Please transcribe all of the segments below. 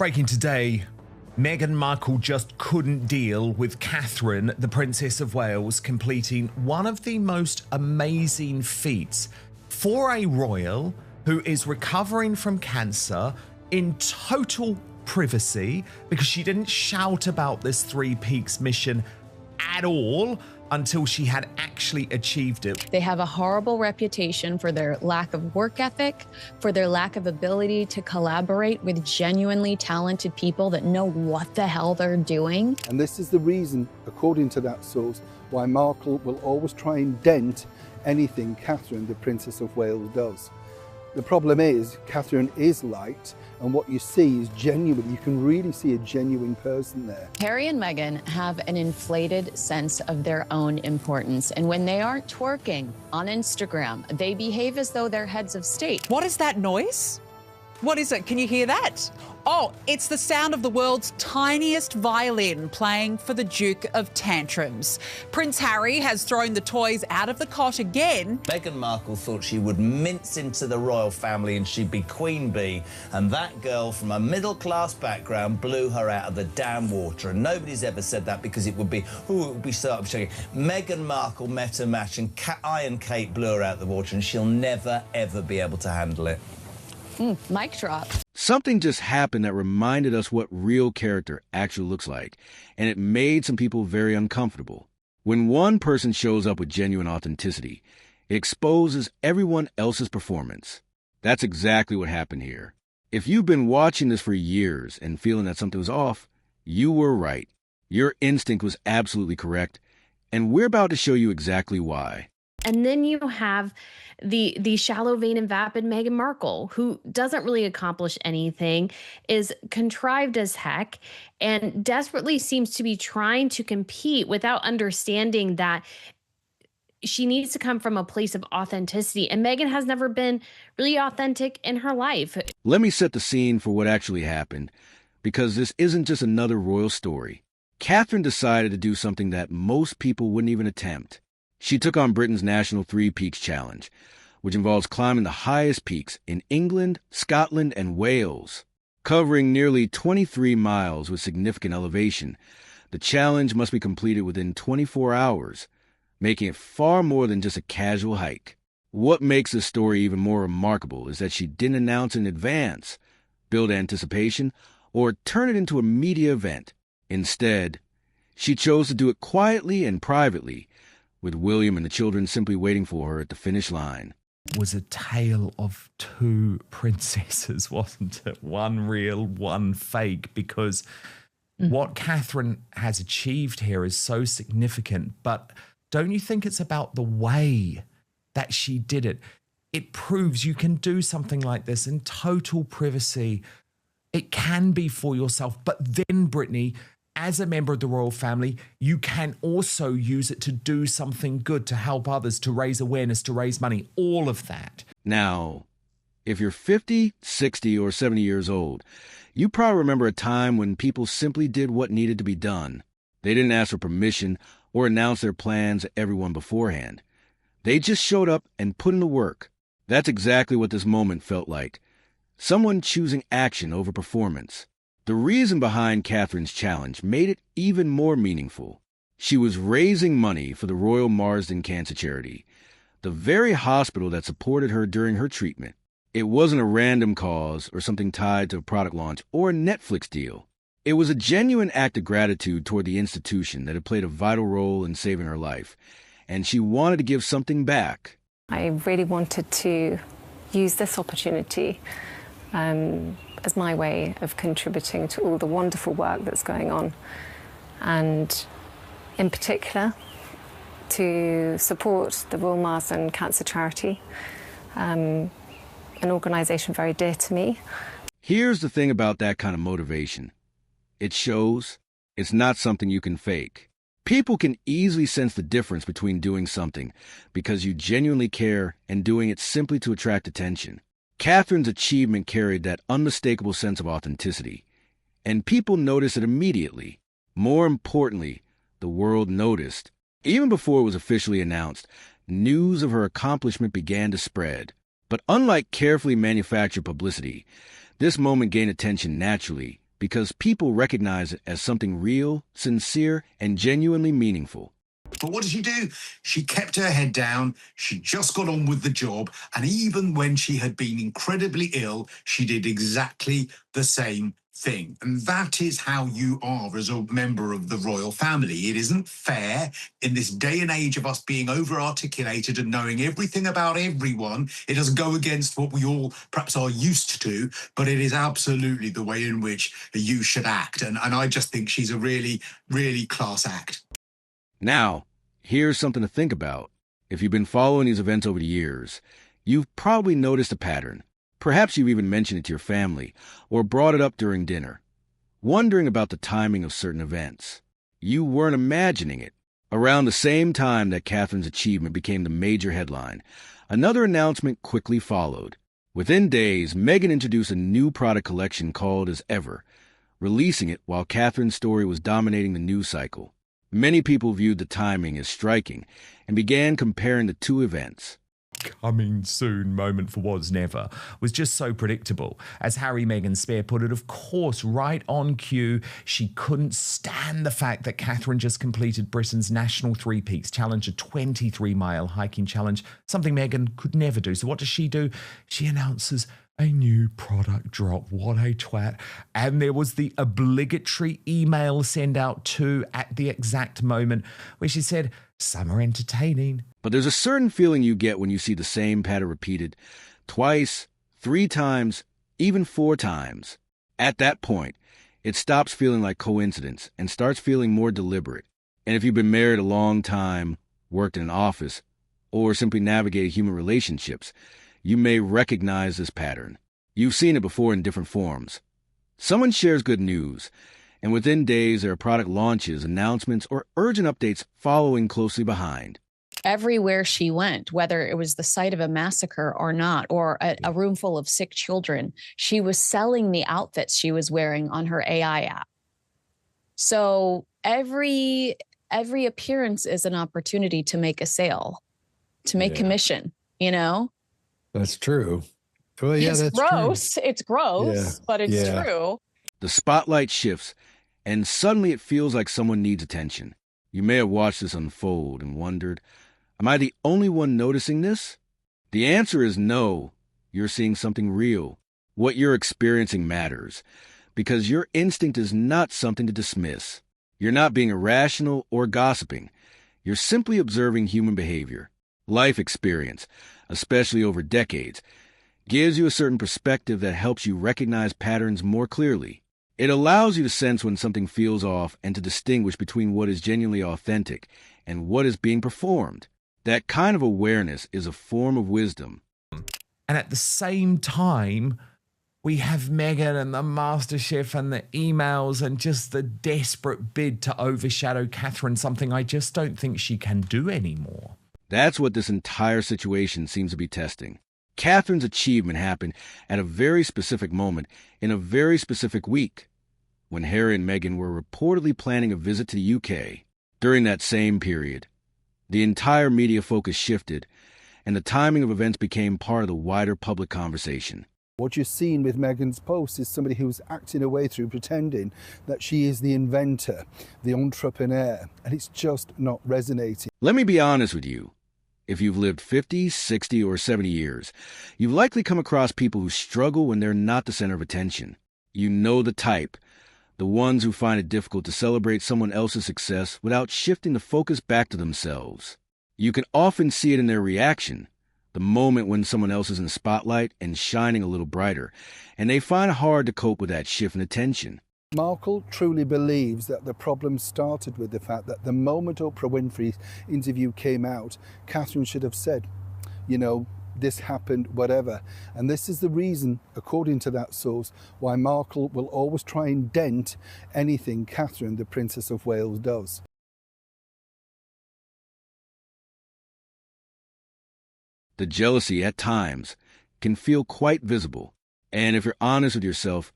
Breaking today, Meghan Markle just couldn't deal with Catherine, the Princess of Wales, completing one of the most amazing feats for a royal who is recovering from cancer in total privacy, because she didn't shout about this Three Peaks mission at all until she had actually achieved it. They have a horrible reputation for their lack of work ethic, for their lack of ability to collaborate with genuinely talented people that know what the hell they're doing. And this is the reason, according to that source, why Markle will always try and dent anything Catherine, the Princess of Wales, does. The problem is, Catherine is liked, and what you see is genuine. You can really see a genuine person there. Harry and Meghan have an inflated sense of their own importance, and when they aren't twerking on Instagram, they behave as though they're heads of state. What is that noise? What is it? Can you hear that? Oh, it's the sound of the world's tiniest violin playing for the Duke of Tantrums. Prince Harry has thrown the toys out of the cot again. Meghan Markle thought she would mince into the royal family and she'd be Queen Bee, and that girl from a middle-class background blew her out of the damn water. And nobody's ever said that because it would be so upsetting. Meghan Markle met her match, and Iron Kate blew her out of the water, and she'll never, ever be able to handle it. Mic drop. Something just happened that reminded us what real character actually looks like, and it made some people very uncomfortable. When one person shows up with genuine authenticity, it exposes everyone else's performance. That's exactly what happened here. If you've been watching this for years and feeling that something was off, you were right. Your instinct was absolutely correct, and we're about to show you exactly why. And then you have the shallow vein and vapid Meghan Markle, who doesn't really accomplish anything, is contrived as heck, and desperately seems to be trying to compete without understanding that she needs to come from a place of authenticity. And Meghan has never been really authentic in her life. Let me set the scene for what actually happened, because this isn't just another royal story. Catherine decided to do something that most people wouldn't even attempt. She took on Britain's National Three Peaks Challenge, which involves climbing the highest peaks in England, Scotland, and Wales. Covering nearly 23 miles with significant elevation, the challenge must be completed within 24 hours, making it far more than just a casual hike. What makes this story even more remarkable is that she didn't announce in advance, build anticipation, or turn it into a media event. Instead, she chose to do it quietly and privately, with William and the children simply waiting for her at the finish line. It was a tale of two princesses, wasn't it? One real, one fake, because what Catherine has achieved here is so significant. But don't you think it's about the way that she did it? It proves you can do something like this in total privacy. It can be for yourself, but then, Brittany, as a member of the royal family, you can also use it to do something good, to help others, to raise awareness, to raise money, all of that. Now, if you're 50, 60, or 70 years old, you probably remember a time when people simply did what needed to be done. They didn't ask for permission or announce their plans to everyone beforehand. They just showed up and put in the work. That's exactly what this moment felt like. Someone choosing action over performance. The reason behind Catherine's challenge made it even more meaningful. She was raising money for the Royal Marsden Cancer Charity, the very hospital that supported her during her treatment. It wasn't a random cause or something tied to a product launch or a Netflix deal. It was a genuine act of gratitude toward the institution that had played a vital role in saving her life, and she wanted to give something back. I really wanted to use this opportunity as my way of contributing to all the wonderful work that's going on, and in particular to support the Royal Marsden Cancer Charity, an organisation very dear to me. Here's the thing about that kind of motivation. It shows. It's not something you can fake. People can easily sense the difference between doing something because you genuinely care and doing it simply to attract attention. Catherine's achievement carried that unmistakable sense of authenticity, and people noticed it immediately. More importantly, the world noticed. Even before it was officially announced, news of her accomplishment began to spread. But unlike carefully manufactured publicity, this moment gained attention naturally because people recognize it as something real, sincere, and genuinely meaningful. But what did she do? She kept her head down, she just got on with the job, and even when she had been incredibly ill, she did exactly the same thing. And that is how you are as a member of the royal family. It isn't fair in this day and age of us being over-articulated and knowing everything about everyone. It does go against what we all perhaps are used to, but it is absolutely the way in which you should act. And I just think she's a really, really class act. Now, here's something to think about. If you've been following these events over the years, you've probably noticed a pattern. Perhaps you've even mentioned it to your family or brought it up during dinner, wondering about the timing of certain events. You weren't imagining it. Around the same time that Catherine's achievement became the major headline, another announcement quickly followed. Within days, Meghan introduced a new product collection called As Ever, releasing it while Catherine's story was dominating the news cycle. Many people viewed the timing as striking and began comparing the two events. Coming soon moment for was never was just so predictable. As Harry Meghan Spare put it, of course, right on cue, she couldn't stand the fact that Catherine just completed Britain's National Three Peaks Challenge, a 23-mile hiking challenge, something Meghan could never do. So what does she do? She announces a new product drop. What a twat. And there was the obligatory email send out too at the exact moment where she said, "Some are entertaining." But there's a certain feeling you get when you see the same pattern repeated twice, 3 times, even 4 times. At that point, it stops feeling like coincidence and starts feeling more deliberate. And if you've been married a long time, worked in an office, or simply navigated human relationships, you may recognize this pattern. You've seen it before in different forms. Someone shares good news, and within days there are product launches, announcements, or urgent updates following closely behind. Everywhere she went, whether it was the site of a massacre or not, or a room full of sick children, she was selling the outfits she was wearing on her AI app. So every appearance is an opportunity to make a sale, to make commission, you know? That's true. Well, yeah, it's that's gross. true. It's gross, but it's true. The spotlight shifts, and suddenly it feels like someone needs attention. You may have watched this unfold and wondered, am I the only one noticing this? The answer is no. You're seeing something real. What you're experiencing matters, because your instinct is not something to dismiss. You're not being irrational or gossiping. You're simply observing human behavior. Life experience, especially over decades, gives you a certain perspective that helps you recognize patterns more clearly. It allows you to sense when something feels off and to distinguish between what is genuinely authentic and what is being performed. That kind of awareness is a form of wisdom. And at the same time, we have Meghan and the MasterChef and the emails and just the desperate bid to overshadow Catherine, something I just don't think she can do anymore. That's what this entire situation seems to be testing. Catherine's achievement happened at a very specific moment in a very specific week, when Harry and Meghan were reportedly planning a visit to the UK. During that same period, the entire media focus shifted, and the timing of events became part of the wider public conversation. What you're seeing with Meghan's post is somebody who's acting her way through pretending that she is the inventor, the entrepreneur, and it's just not resonating. Let me be honest with you. If you've lived 50, 60, or 70 years, you've likely come across people who struggle when they're not the center of attention. You know the type, the ones who find it difficult to celebrate someone else's success without shifting the focus back to themselves. You can often see it in their reaction, the moment when someone else is in the spotlight and shining a little brighter, and they find it hard to cope with that shift in attention. Markle truly believes that the problem started with the fact that the moment Oprah Winfrey's interview came out, Catherine should have said, you know, this happened, whatever. And this is the reason, according to that source, why Markle will always try and dent anything Catherine, the Princess of Wales, does. The jealousy, at times, can feel quite visible. And if you're honest with yourself,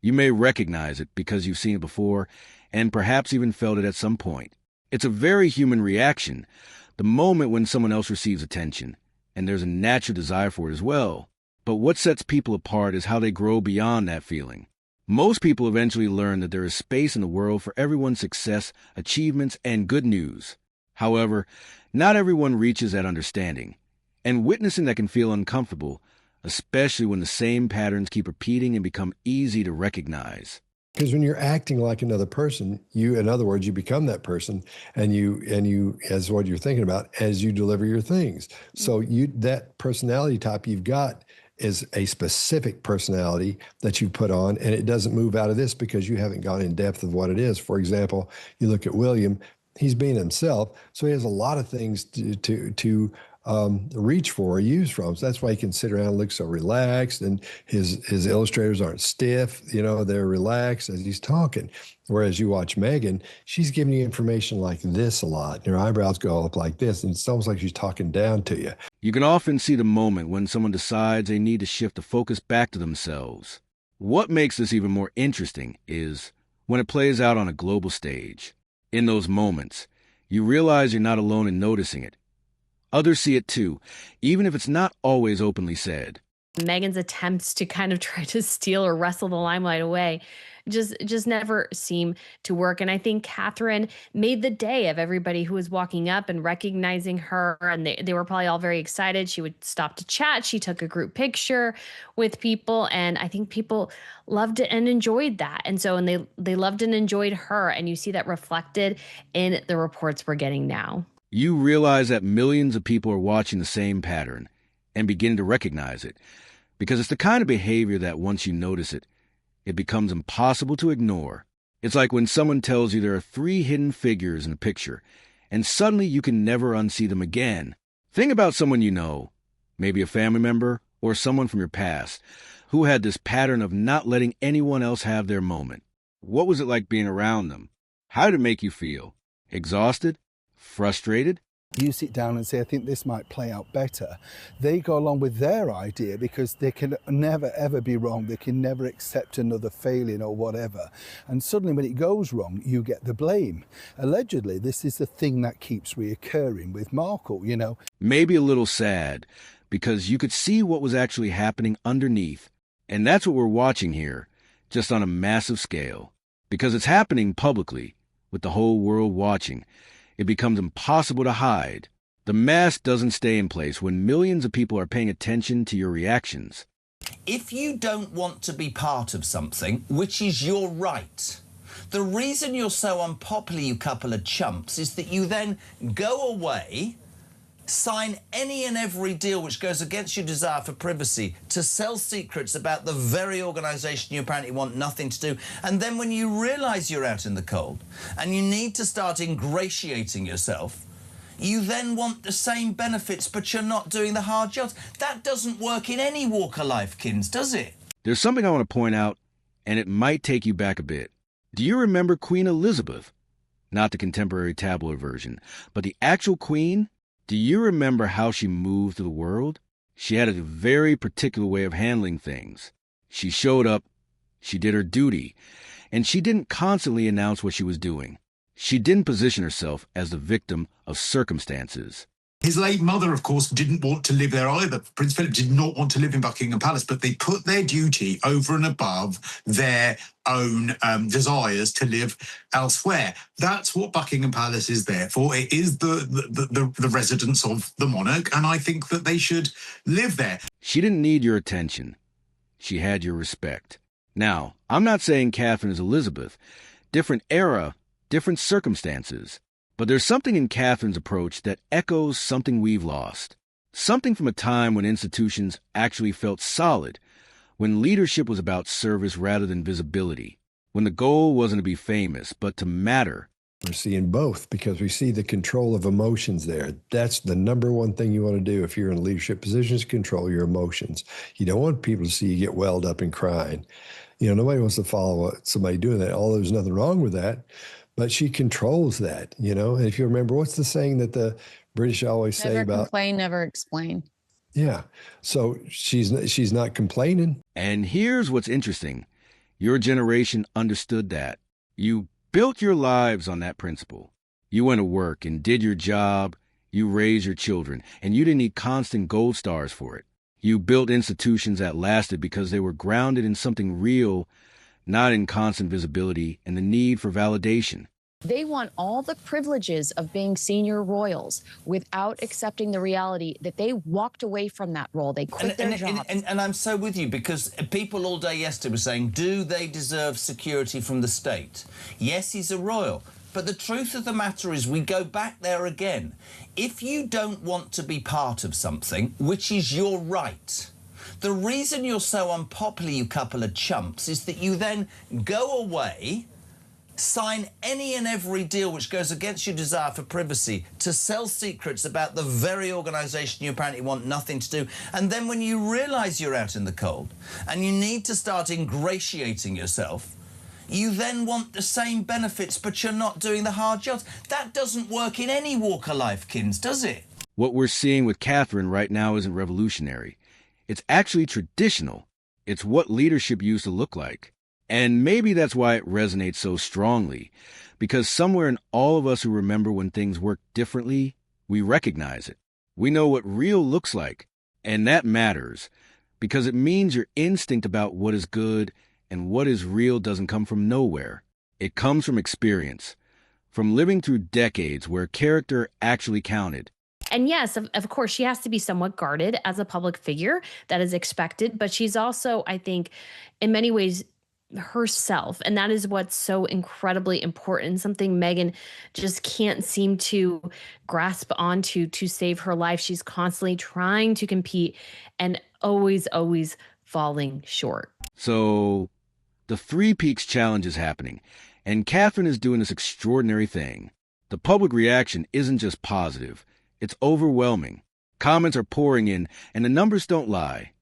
you may recognize it because you've seen it before and perhaps even felt it at some point. It's a very human reaction, the moment when someone else receives attention, and there's a natural desire for it as well. But what sets people apart is how they grow beyond that feeling. Most people eventually learn that there is space in the world for everyone's success, achievements, and good news. However, not everyone reaches that understanding, and witnessing that can feel uncomfortable, especially when the same patterns keep repeating and become easy to recognize. Because when you're acting like another person, in other words, you become that person, and you, as what you're thinking about, as you deliver your things. So that personality type you've got is a specific personality that you put on, and it doesn't move out of this because you haven't gone in depth of what it is. For example, you look at William, he's being himself, so he has a lot of things to reach for or use from. So that's why he can sit around and look so relaxed, and his illustrators aren't stiff, they're relaxed as he's talking. Whereas you watch Meghan, she's giving you information like this a lot, and her eyebrows go up like this, and it's almost like she's talking down to you. You can often see the moment when someone decides they need to shift the focus back to themselves. What makes this even more interesting is when it plays out on a global stage. In those moments, you realize you're not alone in noticing it. Others see it too, even if it's not always openly said. Meghan's attempts to kind of try to steal or wrestle the limelight away just never seem to work. And I think Catherine made the day of everybody who was walking up and recognizing her. And they were probably all very excited. She would stop to chat. She took a group picture with people. And I think people loved it and enjoyed that. And so, and they loved and enjoyed her. And you see that reflected in the reports we're getting now. You realize that millions of people are watching the same pattern and begin to recognize it, because it's the kind of behavior that once you notice it, it becomes impossible to ignore. It's like when someone tells you there are 3 hidden figures in a picture, and suddenly you can never unsee them again. Think about someone you know, maybe a family member or someone from your past, who had this pattern of not letting anyone else have their moment. What was it like being around them? How did it make you feel? Exhausted? Frustrated? You sit down and say, I think this might play out better. They go along with their idea because they can never, ever be wrong. They can never accept another failing or whatever. And suddenly when it goes wrong, you get the blame. Allegedly, this is the thing that keeps reoccurring with Markle, Maybe a little sad, because you could see what was actually happening underneath. And that's what we're watching here, just on a massive scale. Because it's happening publicly, with the whole world watching. It becomes impossible to hide. The mask doesn't stay in place when millions of people are paying attention to your reactions. If you don't want to be part of something, which is your right, the reason you're so unpopular, you couple of chumps, is that you then go away, sign any and every deal which goes against your desire for privacy to sell secrets about the very organisation you apparently want nothing to do. And then when you realise you're out in the cold and you need to start ingratiating yourself, you then want the same benefits, but you're not doing the hard jobs. That doesn't work in any walk of life, Kins, does it? There's something I want to point out, and it might take you back a bit. Do you remember Queen Elizabeth? Not the contemporary tabloid version, but the actual Queen? Do you remember how she moved through the world? She had a very particular way of handling things. She showed up, she did her duty, and she didn't constantly announce what she was doing. She didn't position herself as the victim of circumstances. His late mother, of course, didn't want to live there either. Prince Philip did not want to live in Buckingham Palace, but they put their duty over and above their own desires to live elsewhere. That's what Buckingham Palace is there for. It is the residence of the monarch, and I think that they should live there. She didn't need your attention. She had your respect. Now, I'm not saying Catherine is Elizabeth. Different era, different circumstances. But there's something in Catherine's approach that echoes something we've lost. Something from a time when institutions actually felt solid, when leadership was about service rather than visibility, when the goal wasn't to be famous, but to matter. We're seeing both because we see the control of emotions there. That's the number one thing you want to do if you're in a leadership position is control your emotions. You don't want people to see you get welled up and crying. Nobody wants to follow somebody doing that, although there's nothing wrong with that. But she controls that, And if you remember, what's the saying that the British always say about? Never complain, never explain. Yeah. So she's not complaining. And here's what's interesting. Your generation understood that. You built your lives on that principle. You went to work and did your job. You raised your children, and you didn't need constant gold stars for it. You built institutions that lasted because they were grounded in something real, not in constant visibility and the need for validation. They want all the privileges of being senior royals without accepting the reality that they walked away from that role. They quit their jobs. And I'm so with you, because people all day yesterday were saying, do they deserve security from the state? Yes, he's a royal. But the truth of the matter is, we go back there again. If you don't want to be part of something, which is your right, the reason you're so unpopular, you couple of chumps, is that you then go away, sign any and every deal which goes against your desire for privacy to sell secrets about the very organisation you apparently want nothing to do. And then when you realise you're out in the cold and you need to start ingratiating yourself, you then want the same benefits, but you're not doing the hard jobs. That doesn't work in any walk of life, Kins, does it? What we're seeing with Catherine right now isn't revolutionary. It's actually traditional. It's what leadership used to look like. And maybe that's why it resonates so strongly, because somewhere in all of us who remember when things worked differently, we recognize it. We know what real looks like, and that matters, because it means your instinct about what is good and what is real doesn't come from nowhere. It comes from experience, from living through decades where character actually counted. And yes, of course, she has to be somewhat guarded as a public figure. That is expected. But she's also, I think, in many ways, herself. And that is what's so incredibly important. Something Meghan just can't seem to grasp onto to save her life. She's constantly trying to compete and always falling short. So the Three Peaks Challenge is happening, and Catherine is doing this extraordinary thing. The public reaction isn't just positive. It's overwhelming. Comments are pouring in, and the numbers don't lie.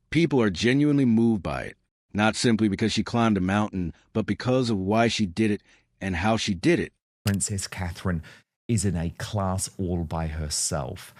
People are genuinely moved by it, not simply because she climbed a mountain, but because of why she did it and how she did it. Princess Catherine is in a class all by herself.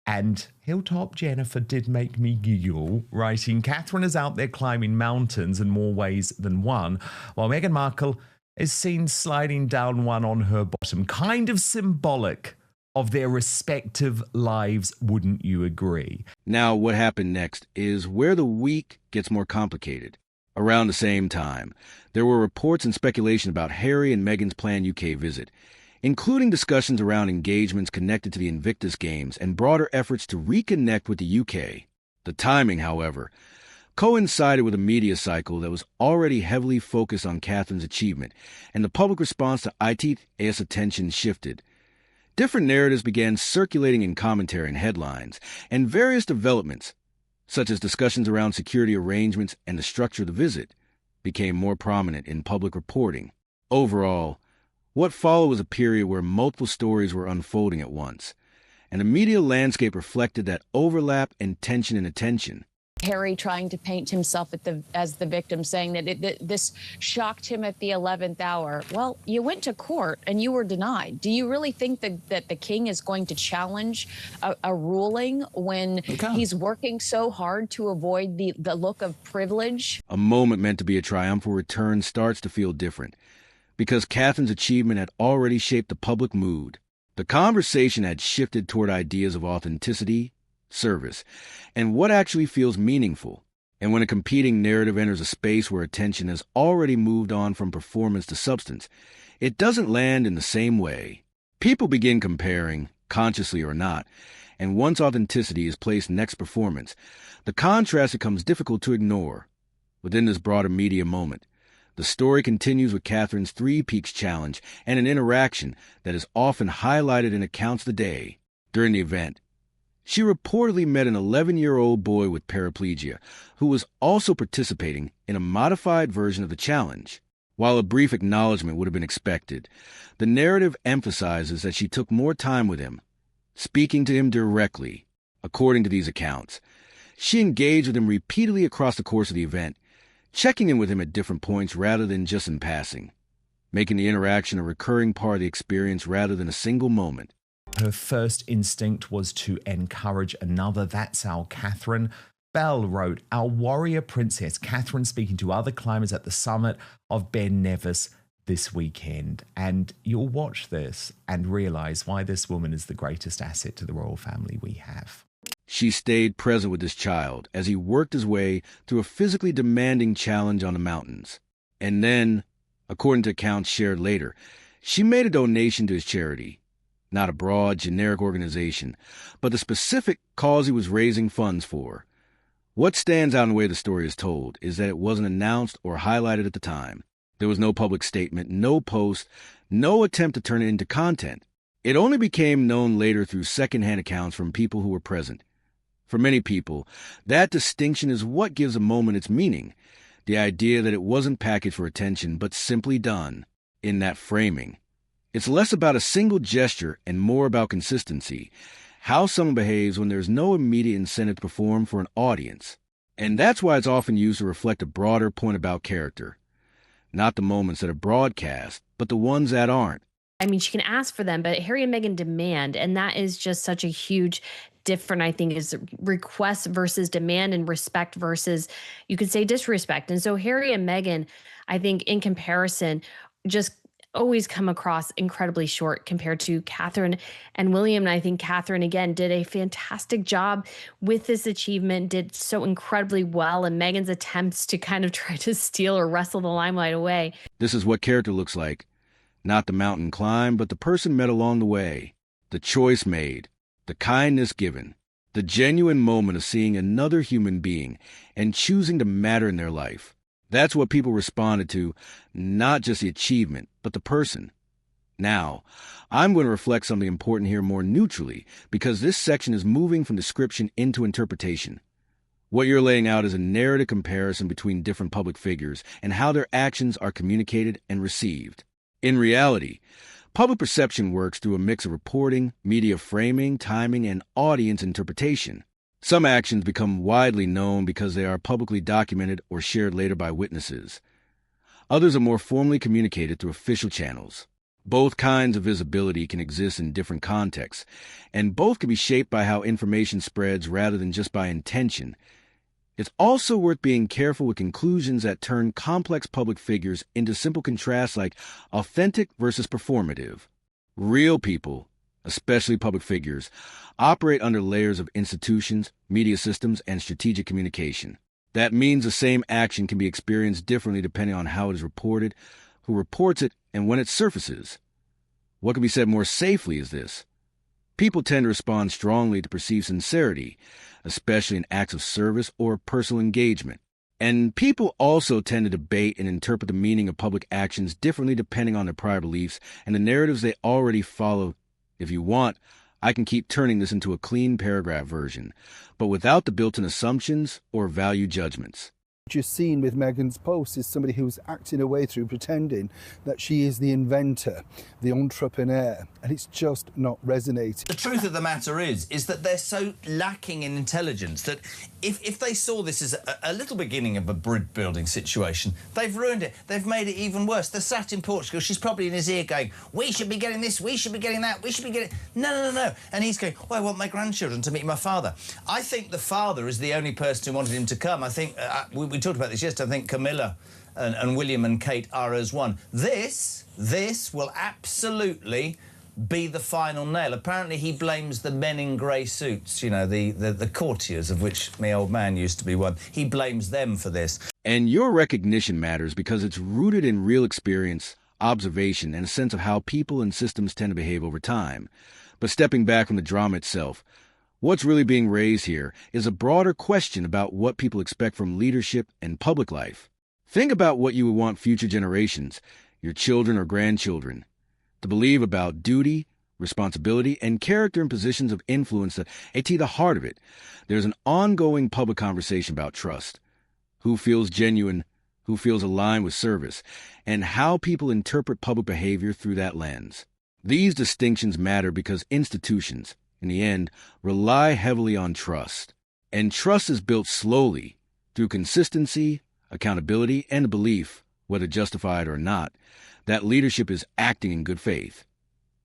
And Hilltop Jennifer did make me giggle, writing, Catherine is out there climbing mountains in more ways than one, while Meghan Markle is seen sliding down one on her bottom. Kind of symbolic of their respective lives, wouldn't you agree? Now, what happened next is where the week gets more complicated. Around the same time, there were reports and speculation about Harry and Meghan's planned UK visit, including discussions around engagements connected to the Invictus Games and broader efforts to reconnect with the UK. The timing, however, coincided with a media cycle that was already heavily focused on Catherine's achievement, and the public response to IT's attention shifted. Different narratives began circulating in commentary and headlines, and various developments, such as discussions around security arrangements and the structure of the visit, became more prominent in public reporting. Overall, what followed was a period where multiple stories were unfolding at once, and the media landscape reflected that overlap and tension in attention. Harry trying to paint himself as the victim, saying that this shocked him at the 11th hour. Well, you went to court and you were denied. Do you really think that the king is going to challenge a ruling when he's working so hard to avoid the look of privilege? A moment meant to be a triumphal return starts to feel different, because Catherine's achievement had already shaped the public mood. The conversation had shifted toward ideas of authenticity, service, and what actually feels meaningful. And when a competing narrative enters a space where attention has already moved on from performance to substance, it doesn't land in the same way. People begin comparing, consciously or not, and once authenticity is placed next performance, the contrast becomes difficult to ignore. Within this broader media moment, the story continues with Catherine's Three Peaks Challenge and an interaction that is often highlighted in accounts of the day. During the event, she reportedly met an 11-year-old boy with paraplegia who was also participating in a modified version of the challenge. While a brief acknowledgement would have been expected, the narrative emphasizes that she took more time with him, speaking to him directly. According to these accounts, she engaged with him repeatedly across the course of the event, checking in with him at different points rather than just in passing, making the interaction a recurring part of the experience rather than a single moment. Her first instinct was to encourage another. That's our Catherine. Bell wrote, our warrior princess, Catherine, speaking to other climbers at the summit of Ben Nevis this weekend. And you'll watch this and realize why this woman is the greatest asset to the royal family we have. She stayed present with this child as he worked his way through a physically demanding challenge on the mountains. And then, according to accounts shared later, she made a donation to his charity, not a broad, generic organization, but the specific cause he was raising funds for. What stands out in the way the story is told is that it wasn't announced or highlighted at the time. There was no public statement, no post, no attempt to turn it into content. It only became known later through secondhand accounts from people who were present. For many people, that distinction is what gives a moment its meaning, the idea that it wasn't packaged for attention, but simply done in that framing. It's less about a single gesture and more about consistency, how someone behaves when there's no immediate incentive to perform for an audience. And that's why it's often used to reflect a broader point about character. Not the moments that are broadcast, but the ones that aren't. I mean, she can ask for them, but Harry and Meghan demand, and that is just such a huge difference, I think, is request versus demand and respect versus, you could say, disrespect. And so Harry and Meghan, I think, in comparison, just always come across incredibly short compared to Catherine and William. And I think Catherine, again, did a fantastic job with this achievement, did so incredibly well. And Meghan's attempts to kind of try to steal or wrestle the limelight away. This is what character looks like. Not the mountain climb, but the person met along the way, the choice made, the kindness given, the genuine moment of seeing another human being and choosing to matter in their life. That's what people responded to, not just the achievement, but the person. Now, I'm going to reflect something important here more neutrally, because this section is moving from description into interpretation. What you're laying out is a narrative comparison between different public figures and how their actions are communicated and received. In reality, public perception works through a mix of reporting, media framing, timing, and audience interpretation. Some actions become widely known because they are publicly documented or shared later by witnesses. Others are more formally communicated through official channels. Both kinds of visibility can exist in different contexts, and both can be shaped by how information spreads rather than just by intention. It's also worth being careful with conclusions that turn complex public figures into simple contrasts like authentic versus performative. Real people, especially public figures, operate under layers of institutions, media systems, and strategic communication. That means the same action can be experienced differently depending on how it is reported, who reports it, and when it surfaces. What can be said more safely is this. People tend to respond strongly to perceived sincerity, especially in acts of service or personal engagement. And people also tend to debate and interpret the meaning of public actions differently depending on their prior beliefs and the narratives they already follow. If you want, I can keep turning this into a clean paragraph version, but without the built-in assumptions or value judgments. What you're seeing with Meghan's post is somebody who's acting her way through pretending that she is the inventor, the entrepreneur, and it's just not resonating. The truth of the matter is that they're so lacking in intelligence that if they saw this as a little beginning of a bridge building situation, they've ruined it. They've made it even worse. They're sat in Portugal. She's probably in his ear going, we should be getting this, we should be getting that, we should be getting... No. And he's going, well, I want my grandchildren to meet my father. I think the father is the only person who wanted him to come. I think we talked about this yesterday. I think Camilla and William and Kate are as one. This will absolutely be the final nail. Apparently he blames the men in grey suits, you know, the courtiers, of which my old man used to be one. He blames them for this. And your recognition matters because it's rooted in real experience, observation, and a sense of how people and systems tend to behave over time. But stepping back from the drama itself, what's really being raised here is a broader question about what people expect from leadership and public life. Think about what you would want future generations, your children or grandchildren, to believe about duty, responsibility, and character in positions of influence that, to the heart of it, there's an ongoing public conversation about trust, who feels genuine, who feels aligned with service, and how people interpret public behavior through that lens. These distinctions matter because institutions, in the end, rely heavily on trust. And trust is built slowly through consistency, accountability, and the belief, whether justified or not, that leadership is acting in good faith.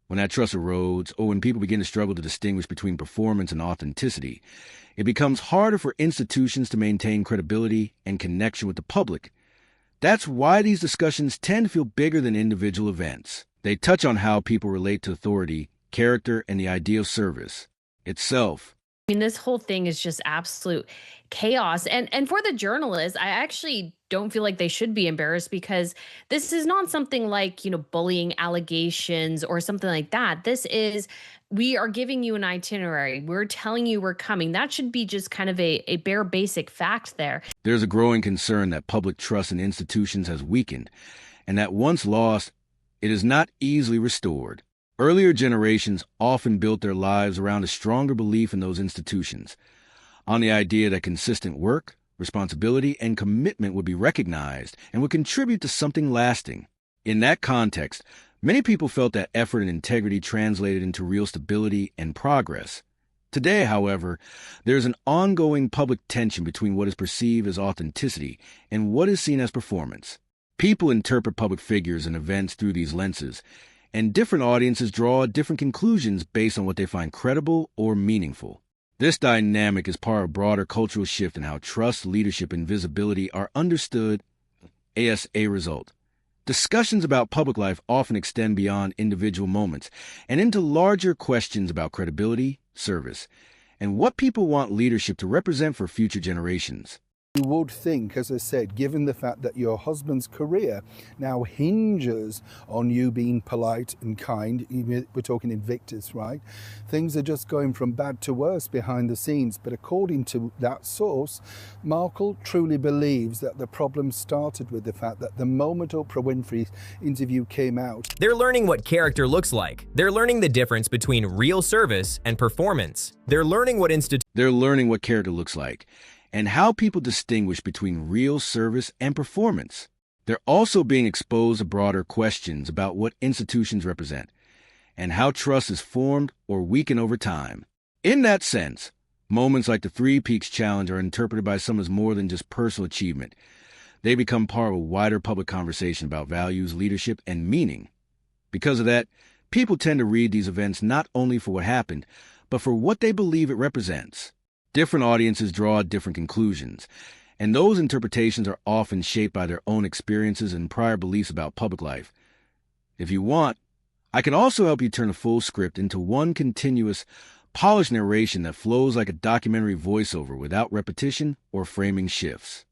When that trust erodes, or when people begin to struggle to distinguish between performance and authenticity, it becomes harder for institutions to maintain credibility and connection with the public. That's why these discussions tend to feel bigger than individual events. They touch on how people relate to authority, character, and the idea of service itself. I mean, this whole thing is just absolute chaos. And for the journalists, I actually don't feel like they should be embarrassed, because this is not something like, bullying allegations or something like that. This is, we are giving you an itinerary. We're telling you we're coming. That should be just kind of a bare basic fact there. There's a growing concern that public trust in institutions has weakened, and that once lost, it is not easily restored. Earlier generations often built their lives around a stronger belief in those institutions, on the idea that consistent work, responsibility, and commitment would be recognized and would contribute to something lasting. In that context, many people felt that effort and integrity translated into real stability and progress. Today, however, there's an ongoing public tension between what is perceived as authenticity and what is seen as performance. People interpret public figures and events through these lenses, and different audiences draw different conclusions based on what they find credible or meaningful. This dynamic is part of a broader cultural shift in how trust, leadership, and visibility are understood as a result. Discussions about public life often extend beyond individual moments and into larger questions about credibility, service, and what people want leadership to represent for future generations. You would think, as I said, given the fact that your husband's career now hinges on you being polite and kind, we're talking Invictus, right? Things are just going from bad to worse behind the scenes. But according to that source, Markle truly believes that the problem started with the fact that the moment Oprah Winfrey's interview came out, they're learning what character looks like. They're learning the difference between real service and performance. They're learning what character looks like, and how people distinguish between real service and performance. They're also being exposed to broader questions about what institutions represent and how trust is formed or weakened over time. In that sense, moments like the Three Peaks Challenge are interpreted by some as more than just personal achievement. They become part of a wider public conversation about values, leadership, and meaning. Because of that, people tend to read these events not only for what happened, but for what they believe it represents. Different audiences draw different conclusions, and those interpretations are often shaped by their own experiences and prior beliefs about public life. If you want, I can also help you turn a full script into one continuous, polished narration that flows like a documentary voiceover without repetition or framing shifts.